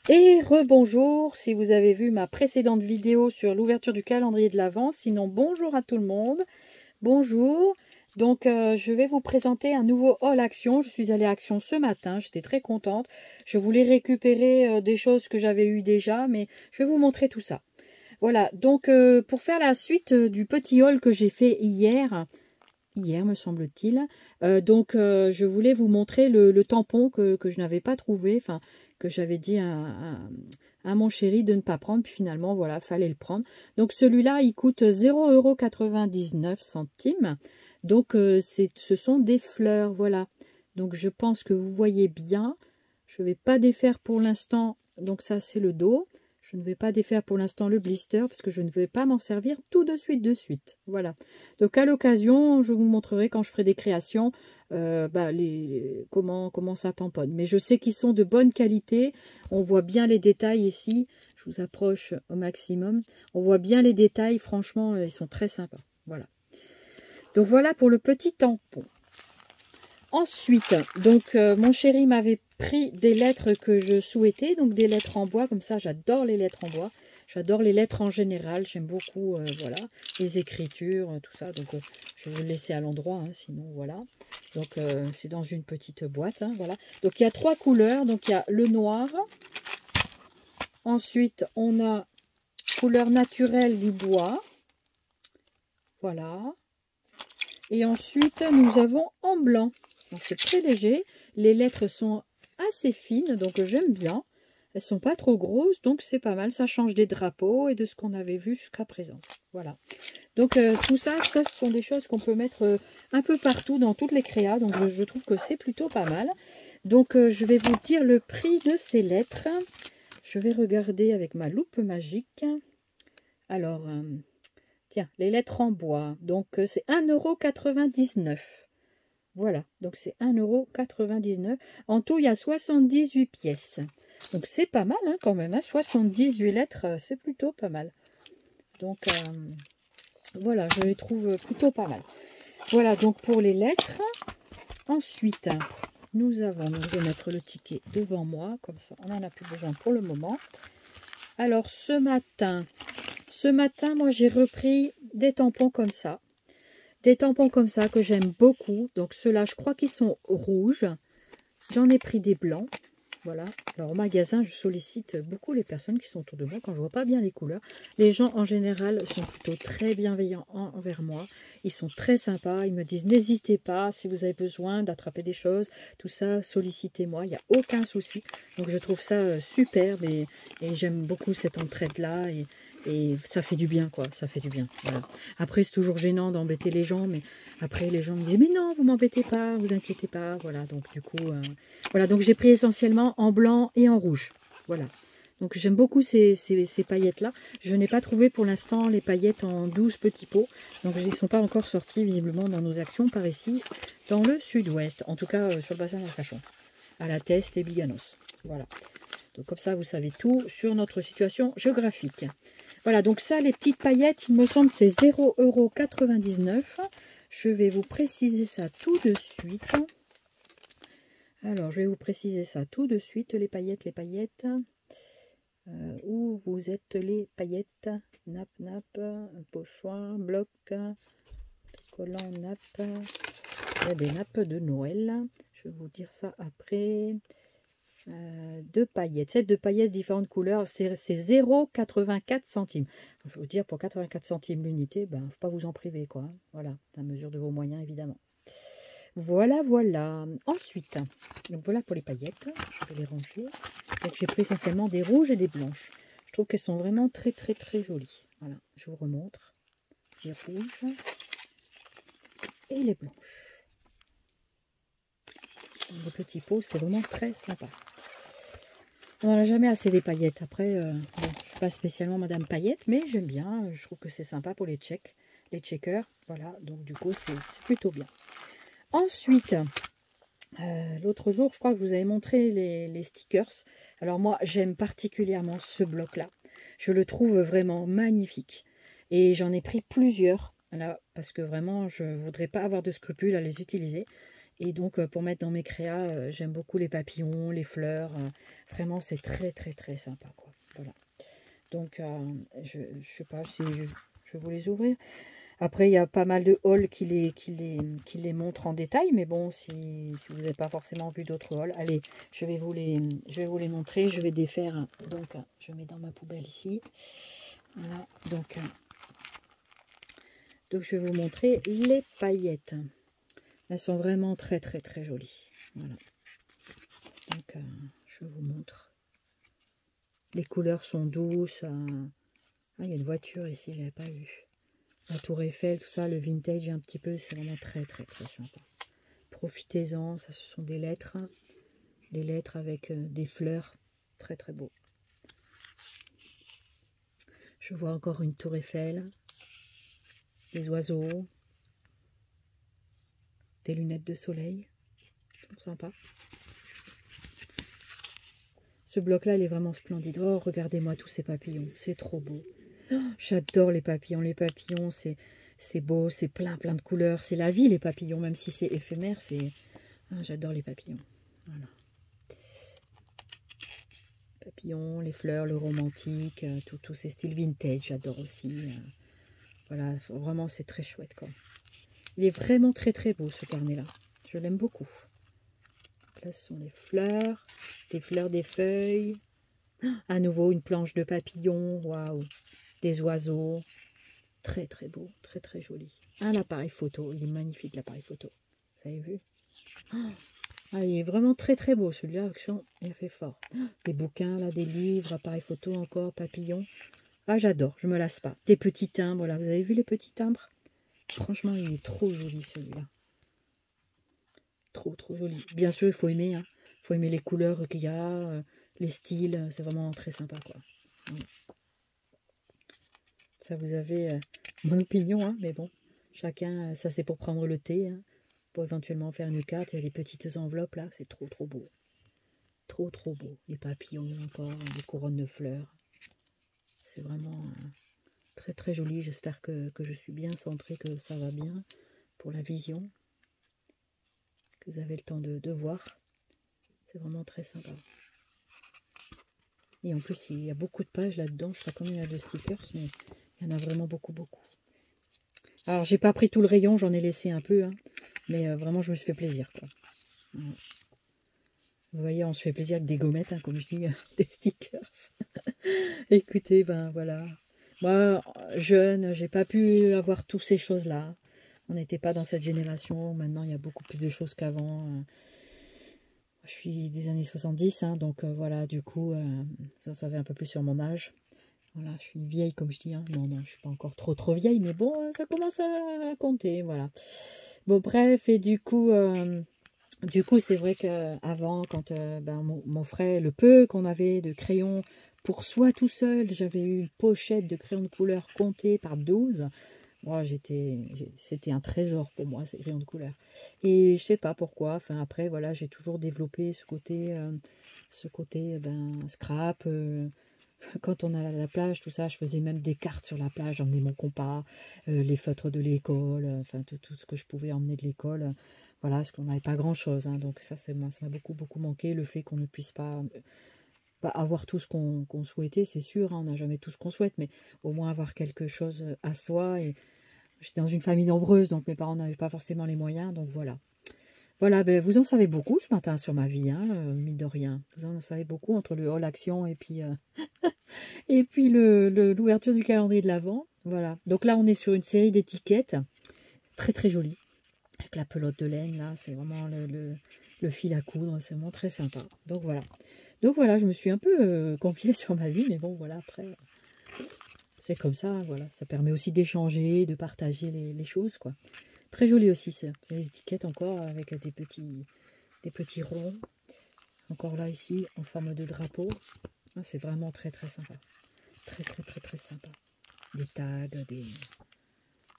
Et rebonjour si vous avez vu ma précédente vidéo sur l'ouverture du calendrier de l'Avent. Sinon, bonjour à tout le monde. Bonjour. Donc, je vais vous présenter un nouveau haul Action. Je suis allée à Action ce matin. J'étais très contente. Je voulais récupérer des choses que j'avais eues déjà, mais je vais vous montrer tout ça. Voilà. Donc, pour faire la suite du petit haul que j'ai fait hier me semble-t-il. Je voulais vous montrer le tampon que je n'avais pas trouvé, enfin que j'avais dit à mon chéri de ne pas prendre, puis finalement voilà, fallait le prendre. Donc celui-là il coûte 0,99 €. Donc ce sont des fleurs, voilà. Donc je pense que vous voyez bien. Je ne vais pas défaire pour l'instant, donc ça c'est le dos. Je ne vais pas défaire pour l'instant le blister parce que je ne vais pas m'en servir tout de suite. Voilà. Donc à l'occasion, je vous montrerai quand je ferai des créations comment ça tamponne. Mais je sais qu'ils sont de bonne qualité. On voit bien les détails ici. Je vous approche au maximum. On voit bien les détails. Franchement, ils sont très sympas. Voilà. Donc voilà pour le petit tampon. Ensuite, mon chéri m'avait pris des lettres que je souhaitais, donc des lettres en bois, comme ça j'adore les lettres en bois, j'adore les lettres en général, j'aime beaucoup, voilà, les écritures, tout ça, donc je vais le laisser à l'endroit, hein, sinon voilà, donc c'est dans une petite boîte, hein, voilà, donc il y a 3 couleurs, donc il y a le noir, ensuite on a couleur naturelle du bois, voilà, et ensuite nous avons en blanc. Donc c'est très léger, les lettres sont assez fines, donc j'aime bien. Elles sont pas trop grosses, donc c'est pas mal. Ça change des drapeaux et de ce qu'on avait vu jusqu'à présent. Voilà. Donc tout ça, ce sont des choses qu'on peut mettre un peu partout dans toutes les créas. Donc je trouve que c'est plutôt pas mal. Donc je vais vous dire le prix de ces lettres. Je vais regarder avec ma loupe magique. Alors, tiens, les lettres en bois. Donc c'est 1,99 €. Voilà, donc c'est 1,99 €. En tout, il y a 78 pièces. Donc c'est pas mal hein, quand même. Hein, 78 lettres, c'est plutôt pas mal. Donc voilà, je les trouve plutôt pas mal. Voilà, donc pour les lettres. Ensuite, je vais mettre le ticket devant moi. Comme ça, on n'en a plus besoin pour le moment. Alors ce matin, moi j'ai repris des tampons comme ça. Des tampons comme ça que j'aime beaucoup. Donc ceux-là, je crois qu'ils sont rouges. J'en ai pris des blancs. Voilà. Alors au magasin, je sollicite beaucoup les personnes qui sont autour de moi quand je vois pas bien les couleurs. Les gens en général sont plutôt très bienveillants envers moi. Ils sont très sympas. Ils me disent n'hésitez pas si vous avez besoin d'attraper des choses. Tout ça, sollicitez-moi. Il n'y a aucun souci. Donc je trouve ça superbe et j'aime beaucoup cette entraide-là. Et ça fait du bien, quoi. Ça fait du bien. Voilà. Après, c'est toujours gênant d'embêter les gens. Mais après, les gens me disent mais non, vous m'embêtez pas, vous inquiétez pas. Voilà. Donc du coup... voilà, donc j'ai pris essentiellement en blanc et en rouge. Voilà. Donc j'aime beaucoup ces paillettes-là. Je n'ai pas trouvé pour l'instant les paillettes en 12 petits pots. Donc ils ne sont pas encore sortis visiblement dans nos actions par ici, dans le sud-ouest. En tout cas sur le bassin d'Arcachon, à la Teste et Biganos. Voilà. Donc comme ça vous savez tout sur notre situation géographique. Voilà, donc ça les petites paillettes, il me semble c'est 0,99 €. Je vais vous préciser ça tout de suite. Alors, je vais vous préciser ça tout de suite, les paillettes. Où vous êtes les paillettes? Nappe, pochoir, bloc, collant, nappe. Il y a des nappes de Noël. Je vais vous dire ça après. 2 paillettes. 7 de paillettes différentes couleurs. C'est 0,84 centimes. Je vais vous dire, pour 84 centimes l'unité, ben, faut pas vous en priver, quoi. Voilà, à mesure de vos moyens, évidemment. Voilà, voilà. Ensuite, donc voilà pour les paillettes. Je vais les ranger. Donc j'ai pris essentiellement des rouges et des blanches. Je trouve qu'elles sont vraiment très, très, très jolies. Voilà, je vous remontre. Les rouges et les blanches. Les petits pots, c'est vraiment très sympa. On n'en a jamais assez des paillettes. Après, bon, je ne suis pas spécialement Madame Paillette, mais j'aime bien. Je trouve que c'est sympa pour les checkers. Voilà, donc du coup, c'est plutôt bien. Ensuite, l'autre jour, je crois que je vous avais montré les stickers. Alors moi, j'aime particulièrement ce bloc-là. Je le trouve vraiment magnifique. Et j'en ai pris plusieurs, là, parce que vraiment, je ne voudrais pas avoir de scrupules à les utiliser. Et donc, pour mettre dans mes créas, j'aime beaucoup les papillons, les fleurs. Vraiment, c'est très, très, très sympa, quoi. Voilà. Donc, je sais pas si je vais vous les ouvrir. Après, il y a pas mal de hauls qui les montrent en détail. Mais bon, si vous n'avez pas forcément vu d'autres hauls, allez, je vais vous les montrer. Je vais défaire. Donc, je mets dans ma poubelle ici. Voilà. Donc, je vais vous montrer les paillettes. Elles sont vraiment très, très, très jolies. Voilà. Donc, je vous montre. Les couleurs sont douces. Ah, il y a une voiture ici, je n'avais pas vu. La tour Eiffel, tout ça, le vintage un petit peu, c'est vraiment très, très, très sympa. Profitez-en, ça, ce sont des lettres. Des lettres avec des fleurs. Très, très beau. Je vois encore une tour Eiffel. Des oiseaux. Des lunettes de soleil. C'est sympa. Ce bloc-là, il est vraiment splendide. Oh, regardez-moi tous ces papillons. C'est trop beau. Oh, j'adore les papillons. Les papillons, c'est beau, c'est plein, plein de couleurs. C'est la vie, les papillons, même si c'est éphémère. Ah, j'adore les papillons. Voilà. Papillons, les fleurs, le romantique, tous ces styles vintage, j'adore aussi. Voilà, vraiment, c'est très chouette, quoi. Il est vraiment très, très beau, ce carnet-là. Je l'aime beaucoup. Donc là, ce sont les fleurs, des feuilles. À nouveau, une planche de papillons. Waouh! Des oiseaux. Très, très beau. Très, très joli. Un appareil photo. Il est magnifique, l'appareil photo. Vous avez vu? Ah, il est vraiment très, très beau, celui-là. Action, il a fait fort. Des bouquins, là, des livres, appareil photo encore, papillons. Ah, j'adore. Je me lasse pas. Des petits timbres, là. Vous avez vu les petits timbres? Franchement, il est trop joli, celui-là. Trop, trop joli. Bien sûr, il faut aimer, hein. Il faut aimer les couleurs qu'il y a, les styles. C'est vraiment très sympa, quoi. Ça, vous avez mon opinion, hein, mais bon, chacun, ça c'est pour prendre le thé, hein, pour éventuellement faire une carte. Il y a des petites enveloppes là, c'est trop trop beau. Trop trop beau. Les papillons encore, les couronnes de fleurs. C'est vraiment très très joli. J'espère que je suis bien centrée, que ça va bien pour la vision. Que vous avez le temps de voir. C'est vraiment très sympa. Et en plus, il y a beaucoup de pages là-dedans. Je sais pas combien il y a de stickers, mais il y en a vraiment beaucoup, beaucoup. Alors, j'ai pas pris tout le rayon, j'en ai laissé un peu, hein, mais vraiment, je me suis fait plaisir, quoi. Vous voyez, on se fait plaisir avec des gommettes, hein, comme je dis, des stickers. Écoutez, ben voilà. Moi, jeune, j'ai pas pu avoir toutes ces choses-là. On n'était pas dans cette génération. Maintenant, il y a beaucoup plus de choses qu'avant. Je suis des années 70, hein, donc voilà, du coup, ça savait un peu plus sur mon âge. Voilà, je suis vieille comme je dis. Hein. Non, non, je suis pas encore trop trop vieille, mais bon, ça commence à compter, voilà. Bon, bref, et du coup, c'est vrai qu'avant, quand ben, mon frère, le peu qu'on avait de crayons pour soi tout seul, j'avais eu une pochette de crayons de couleur comptée par 12. Moi, c'était un trésor pour moi, ces crayons de couleur. Et je sais pas pourquoi. Enfin, après, voilà, j'ai toujours développé ce côté ben, scrap. Quand on allait à la plage, tout ça, je faisais même des cartes sur la plage, j'emmenais mon compas, les feutres de l'école, enfin tout ce que je pouvais emmener de l'école. Voilà, parce qu'on n'avait pas grand-chose. Hein, donc ça m'a beaucoup, beaucoup manqué, le fait qu'on ne puisse pas avoir tout ce qu'on souhaitait, c'est sûr. Hein, on n'a jamais tout ce qu'on souhaite, mais au moins avoir quelque chose à soi. Et j'étais dans une famille nombreuse, donc mes parents n'avaient pas forcément les moyens, donc voilà. Voilà, ben, vous en savez beaucoup ce matin sur ma vie, hein, mine de rien. Vous en savez beaucoup entre le All Action et puis l'ouverture du calendrier de l'Avent. Voilà. Donc là, on est sur une série d'étiquettes très très jolies. Avec la pelote de laine, là, c'est vraiment le fil à coudre. C'est vraiment très sympa. Donc voilà. Je me suis un peu confiée sur ma vie. Mais bon, voilà, après, c'est comme ça. Voilà. Ça permet aussi d'échanger, de partager les choses, quoi. Très joli aussi, c'est les étiquettes encore avec des petits ronds. Encore là, ici, en forme de drapeau. Ah, c'est vraiment très très sympa. Très très très très sympa. Des tags, il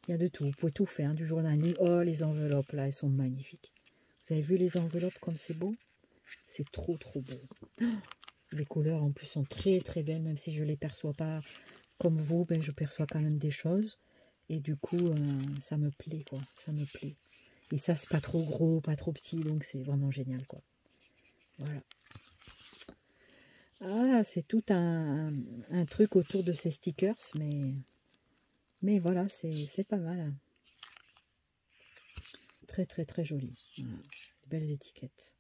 y a de tout. Vous pouvez tout faire, hein, du journaling. Oh, les enveloppes, là, elles sont magnifiques. Vous avez vu les enveloppes comme c'est beau? C'est trop, trop beau. Oh, les couleurs, en plus, sont très, très belles, même si je ne les perçois pas comme vous, ben, je perçois quand même des choses. Et du coup, ça me plaît, quoi. Ça me plaît. Et ça, c'est pas trop gros, pas trop petit, donc c'est vraiment génial, quoi. Voilà. Ah, c'est tout un truc autour de ces stickers, mais voilà, c'est pas mal. Très, très, très joli. Voilà. Belles étiquettes.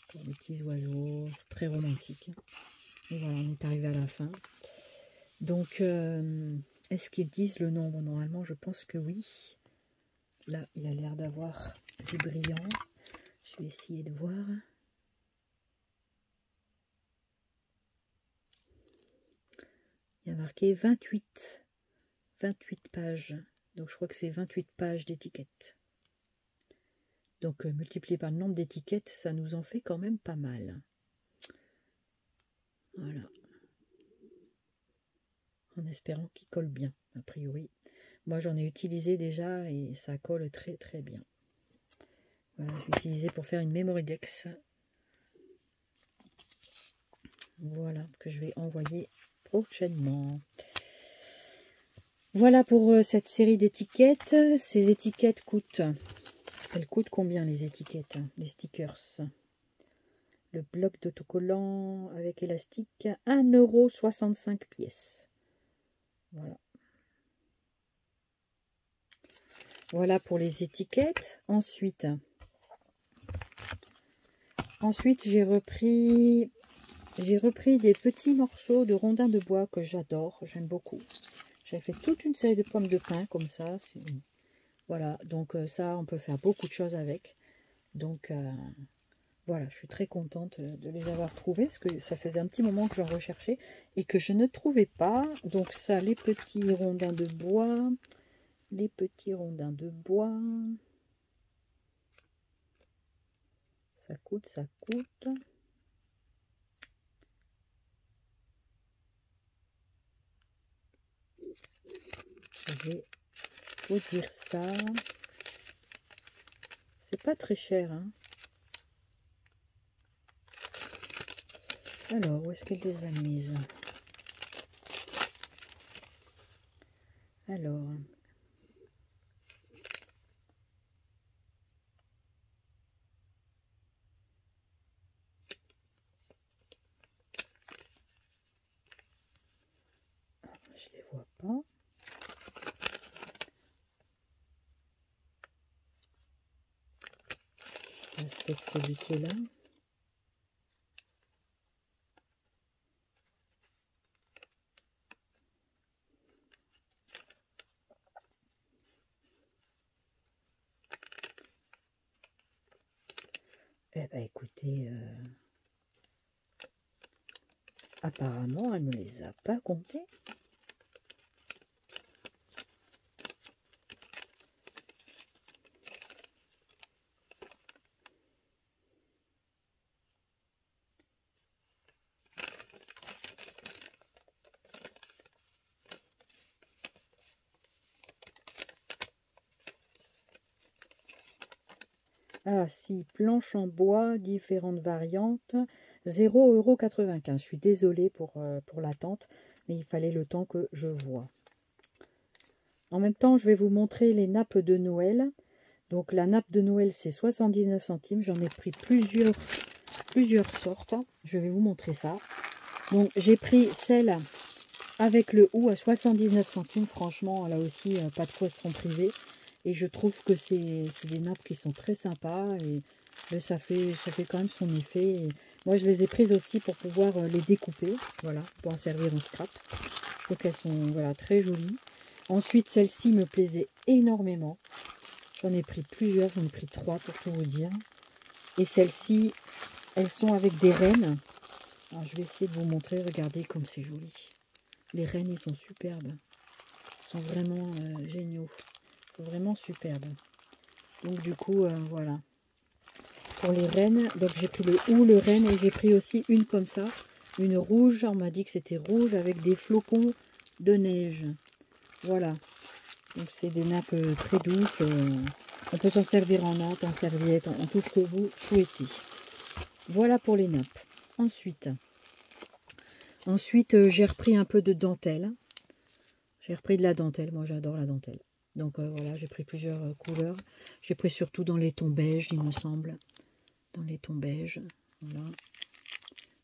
Encore des petits oiseaux, c'est très romantique. Et voilà, on est arrivé à la fin. Donc, est-ce qu'ils disent le nombre? Normalement, je pense que oui. Là, il a l'air d'avoir du brillant. Je vais essayer de voir. Il y a marqué 28 pages. Donc, je crois que c'est 28 pages d'étiquettes. Donc, multiplié par le nombre d'étiquettes, ça nous en fait quand même pas mal. Voilà. En espérant qu'il colle bien, a priori. Moi, j'en ai utilisé déjà et ça colle très très bien. Voilà, je vais utiliser pour faire une Memorydex. Voilà, que je vais envoyer prochainement. Voilà pour cette série d'étiquettes. Ces étiquettes coûtent... Elles coûtent combien les étiquettes, les stickers? Le bloc d'autocollant avec élastique, 1,65 € pièce. Voilà. Voilà pour les étiquettes. Ensuite j'ai repris des petits morceaux de rondins de bois que j'adore, j'aime beaucoup. J'avais fait toute une série de pommes de pin comme ça. Voilà, donc ça, on peut faire beaucoup de choses avec. Donc voilà, je suis très contente de les avoir trouvés, parce que ça faisait un petit moment que j'en recherchais et que je ne trouvais pas. Donc ça, les petits rondins de bois. Les petits rondins de bois. Ça coûte, ça coûte. Je vais vous dire ça. C'est pas très cher, hein. Alors, où est-ce qu'elle les a mises? Alors, je les vois pas. C'est peut-être celui qui est là. Eh ben écoutez, apparemment elle me les a pas comptés. Ah si, planche en bois, différentes variantes, 0,95 €. Je suis désolée pour l'attente, mais il fallait le temps que je vois. En même temps, je vais vous montrer les nappes de Noël. Donc la nappe de Noël, c'est 79 centimes. J'en ai pris plusieurs sortes. Je vais vous montrer ça. Donc j'ai pris celle avec le hou à 79 centimes. Franchement, là aussi, pas de quoi se sont privés. Et je trouve que c'est des nappes qui sont très sympas. Et ça fait quand même son effet. Et moi, je les ai prises aussi pour pouvoir les découper. Voilà, pour en servir en scrap. Je trouve qu'elles sont voilà, très jolies. Ensuite, celle-ci me plaisait énormément. J'en ai pris plusieurs. J'en ai pris 3 pour tout vous dire. Et celles-ci, elles sont avec des rennes. Alors, je vais essayer de vous montrer. Regardez comme c'est joli. Les rennes, ils sont superbes. Ils sont vraiment géniaux. Ils sont vraiment superbes. Donc du coup, voilà. Pour les rennes, donc j'ai pris le hou, le renne, et j'ai pris aussi une comme ça. Une rouge. On m'a dit que c'était rouge avec des flocons de neige. Voilà. Donc c'est des nappes très douces. On peut s'en servir en nappe, en serviette, en tout ce que vous souhaitez. Voilà pour les nappes. Ensuite, j'ai repris un peu de dentelle. J'ai repris de la dentelle. Moi, j'adore la dentelle. Donc voilà, j'ai pris plusieurs couleurs. J'ai pris surtout dans les tons beige, il me semble. Dans les tons beige. Voilà.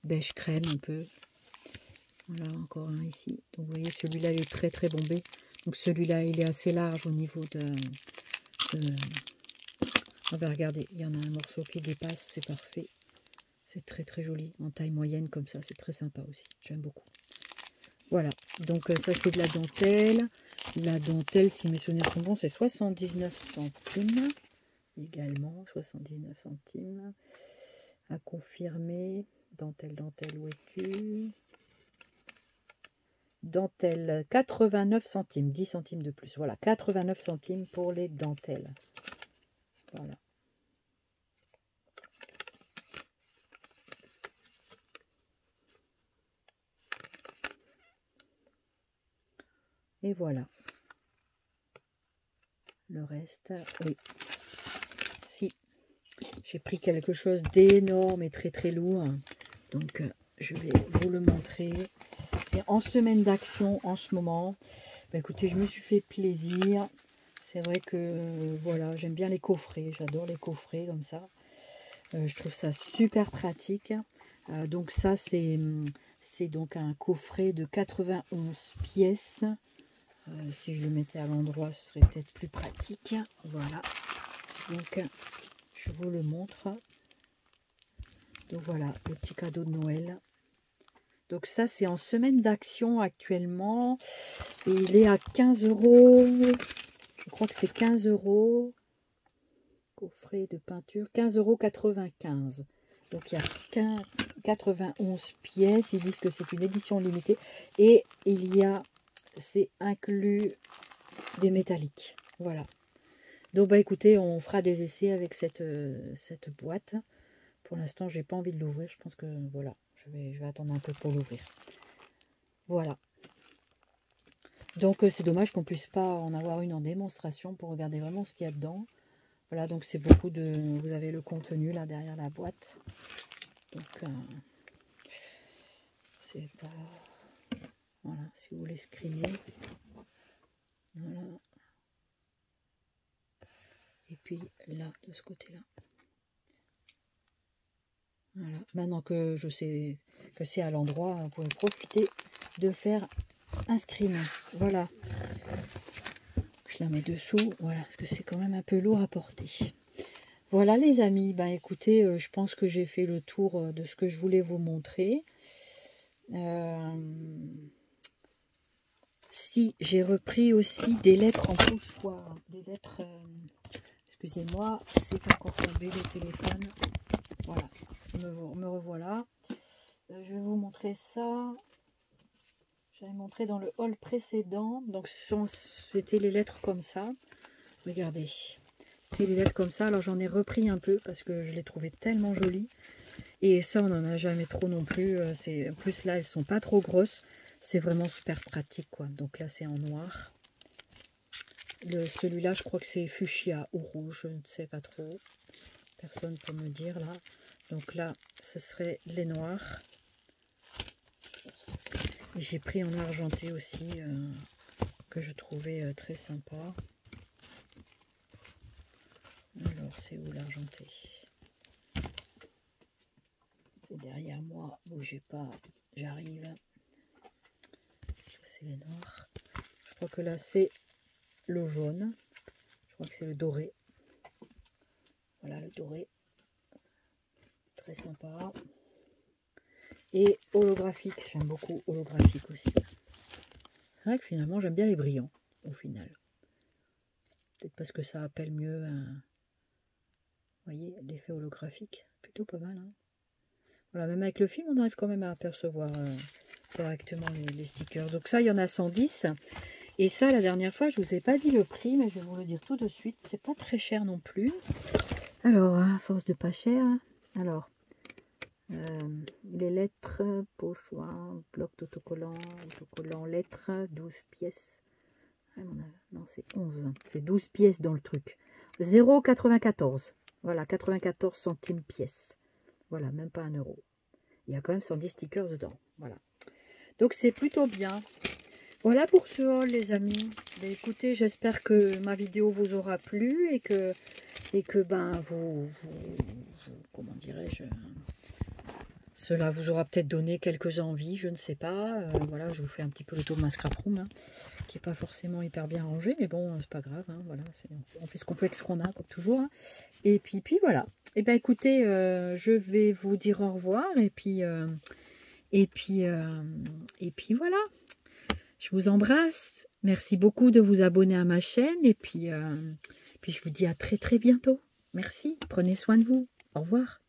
Beige crème un peu. Voilà, encore un ici. Donc vous voyez, celui-là, il est très très bombé. Donc celui-là, il est assez large au niveau de... On va regarder, il y en a un morceau qui dépasse, c'est parfait. C'est très très joli, en taille moyenne comme ça, c'est très sympa aussi. J'aime beaucoup. Voilà, donc ça c'est de la dentelle. La dentelle, si mes souvenirs sont bons, c'est 79 centimes. Également, 79 centimes. À confirmer. Dentelle, dentelle, où es-tu? Dentelle, 89 centimes. 10 centimes de plus. Voilà, 89 centimes pour les dentelles. Voilà. Et voilà. Le reste, oui. Si, j'ai pris quelque chose d'énorme et très très lourd. Donc, je vais vous le montrer. C'est en semaine d'action en ce moment. Bah, écoutez, je me suis fait plaisir. C'est vrai que, voilà, j'aime bien les coffrets. J'adore les coffrets comme ça. Je trouve ça super pratique. Donc ça, c'est donc un coffret de 91 pièces. Si je le mettais à l'endroit, ce serait peut-être plus pratique. Voilà. Donc, je vous le montre. Donc voilà, le petit cadeau de Noël. Donc ça, c'est en semaine d'action actuellement. Et il est à 15 €. Je crois que c'est 15 €. Coffret de peinture, 15,95 €. Donc il y a 91 pièces. Ils disent que c'est une édition limitée. Et il y a, c'est inclus des métalliques. Voilà. Donc bah écoutez, on fera des essais avec cette boîte. Pour l'instant, j'ai pas envie de l'ouvrir. Je pense que voilà, je vais attendre un peu pour l'ouvrir. Voilà. Donc c'est dommage qu'on puisse pas en avoir une en démonstration pour regarder vraiment ce qu'il y a dedans. Voilà, donc c'est beaucoup de... Vous avez le contenu là derrière la boîte. Donc c'est pas... Voilà, si vous voulez scrier. Voilà. Et puis là, de ce côté-là. Voilà. Maintenant que je sais que c'est à l'endroit, vous pouvez profiter de faire un screen. Voilà. Je la mets dessous, voilà, parce que c'est quand même un peu lourd à porter. Voilà les amis, ben écoutez, je pense que j'ai fait le tour de ce que je voulais vous montrer. Si, j'ai repris aussi des lettres en pochoir, des lettres, excusez-moi, c'est encore tombé le téléphone. Voilà, me revoilà. Je vais vous montrer ça. J'avais montré dans le haul précédent, donc c'était les lettres comme ça. Regardez, c'était les lettres comme ça. Alors j'en ai repris un peu parce que je les trouvais tellement jolies. Et ça, on n'en a jamais trop non plus. En plus là, elles sont pas trop grosses. C'est vraiment super pratique, quoi. Donc là, c'est en noir. Celui-là, je crois que c'est fuchsia ou rouge. Je ne sais pas trop. Personne ne peut me dire là. Donc là, ce serait les noirs. Et j'ai pris en argenté aussi, que je trouvais très sympa. Alors, c'est où l'argenté? C'est derrière moi, bougez pas, j'arrive. C'est les noirs. Je crois que là, c'est le jaune. Je crois que c'est le doré. Voilà, le doré. Très sympa. Et holographique, j'aime beaucoup holographique aussi. C'est vrai que finalement, j'aime bien les brillants, au final. Peut-être parce que ça appelle mieux un... Vous voyez, l'effet holographique, plutôt pas mal. Hein. Voilà, même avec le film, on arrive quand même à apercevoir correctement les stickers. Donc ça, il y en a 110. Et ça, la dernière fois, je ne vous ai pas dit le prix, mais je vais vous le dire tout de suite. C'est pas très cher non plus. Alors, à force de pas cher. Alors, les lettres, pochoir, bloc d'autocollant, autocollant, lettres, 12 pièces. Ah, non, c'est 11. C'est 12 pièces dans le truc. 0,94. Voilà, 94 centimes pièce. Voilà, même pas 1 €. Il y a quand même 110 stickers dedans. Voilà. Donc, c'est plutôt bien. Voilà pour ce haul, les amis. Ben, écoutez, j'espère que ma vidéo vous aura plu et que ben comment dirais-je, cela vous aura peut-être donné quelques envies, je ne sais pas. Voilà, je vous fais un petit peu le tour de ma scrap room, hein, qui n'est pas forcément hyper bien rangée, mais bon, c'est pas grave. Hein, voilà, on fait ce qu'on peut avec ce qu'on a, comme toujours. Hein. Et puis voilà. Et ben écoutez, je vais vous dire au revoir et puis voilà. Je vous embrasse. Merci beaucoup de vous abonner à ma chaîne et puis je vous dis à très bientôt. Merci. Prenez soin de vous. Au revoir.